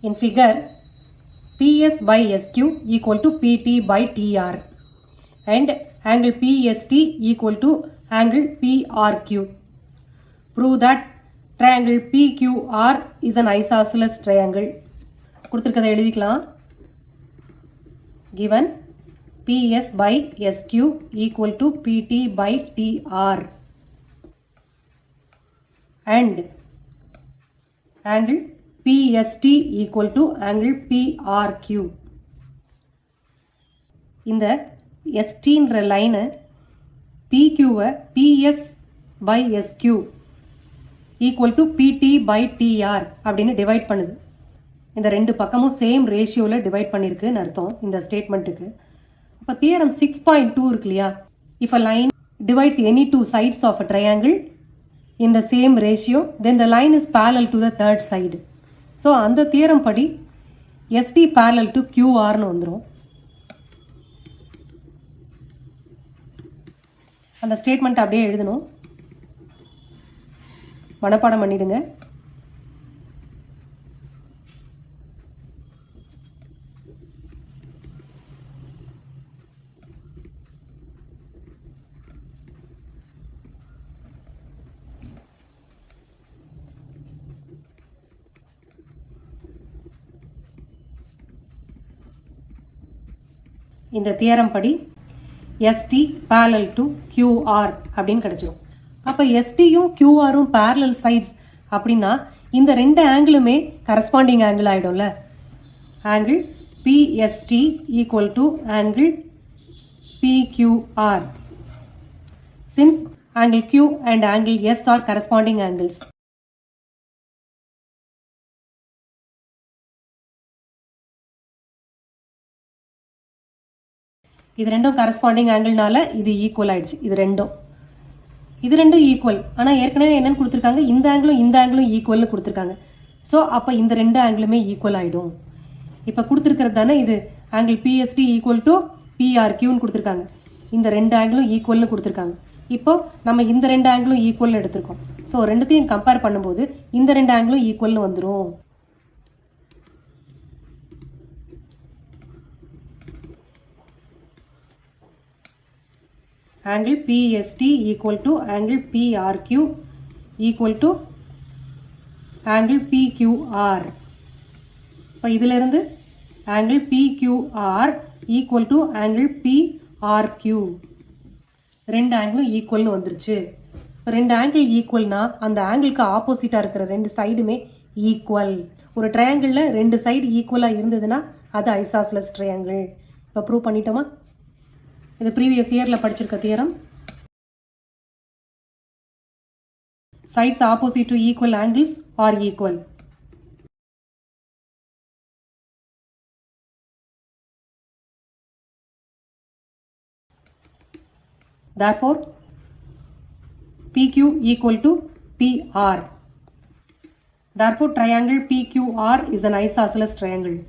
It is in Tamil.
In figure, PS by SQ equal to PT by TR and angle PST equal to angle PRQ. Prove that triangle PQR is an isosceles triangle. கொடுத்திருக்கதை எழுதிக்கலாம். Given PS by SQ equal to PT by TR and angle PST equal to angle PRQ. இந்த STன்ற லைனை PQவை PS by SQ equal to PT by TR அப்படின்னு டிவைட் பண்ணுது. இந்த ரெண்டு பக்கமும் சேம் ரேஷியோவில் டிவைட் பண்ணியிருக்குன்னு அர்த்தம் இந்த ஸ்டேட்மெண்ட்டுக்கு. அப்போ தியரம் 6.2 இருக்கு இல்லையா, if a line divides any two sides of a triangle in the same ratio, then the line is parallel to the third side. So அந்த தியரம் படி ST parallel to QRன்னு வந்துடும். அந்த ஸ்டேட்மெண்ட் அப்படியே எழுதணும், மனப்பாடம் பண்ணிடுங்க. இந்த தியரம் படி ST parallel to QR அப்படின்னு கிடைச்சிடும். அப்போ STயும் QRும் parallel sides அப்படின்னா இந்த ரெண்டு ஆங்கிளுமே கரஸ்பாண்டிங் ஆங்கிள் ஆகிடும்ல. Angle PST equal to angle PQR. Since angle Q and angle S are corresponding angles. இது ரெண்டும் கரஸ்பாண்டிங் ஆங்கிள்னால இது ஈக்குவல் ஆயிடுச்சு. இது ரெண்டும் ஈக்குவல். ஆனால் ஏற்கனவே என்னன்னு கொடுத்துருக்காங்க, இந்த ஆங்கிளும் ஈக்குவல்னு கொடுத்துருக்காங்க. ஸோ அப்போ இந்த ரெண்டு ஆங்கிளுமே ஈக்குவல் ஆகிடும். இப்போ கொடுத்துருக்கிறது தானே இது ஆங்கிள் PST ஈக்குவல் டு PRQன்னு கொடுத்துருக்காங்க. இந்த ரெண்டு ஆங்கிளும் ஈக்குவல்னு கொடுத்துருக்காங்க. இப்போ நம்ம இந்த ரெண்டு ஆங்கிளும் ஈக்குவல்னு எடுத்திருக்கோம். ஸோ ரெண்டுத்தையும் கம்பேர் பண்ணும்போது இந்த ரெண்டு ஆங்கிளும் ஈக்குவல்னு வந்துடும். angle PST equal to angle PRQ equal to angle PQR. இப்போ இதிலிருந்து angle PQR equal to angle PRQ. ரெண்டு ஆங்கிளும் ஈக்குவல்னு வந்துருச்சு. ரெண்டு ஆங்கிள் ஈக்குவல்னா அந்த ஆங்கிளுக்கு ஆப்போசிட்டாக இருக்கிற ரெண்டு சைடுமே ஈக்குவல். ஒரு ட்ரையாங்கிளில் ரெண்டு சைடு ஈக்குவலாக இருந்ததுன்னா அது ஐசாஸ்லஸ் ட்ரையாங்கிள். இப்போ ப்ரூவ் பண்ணிட்டோமா? இது ப்ரீவியஸ் இயரில் படிச்சிருக்க theorem. Sides opposite to equal angles are equal. Therefore, PQ equal to PR. Therefore, triangle PQR is an isosceles triangle.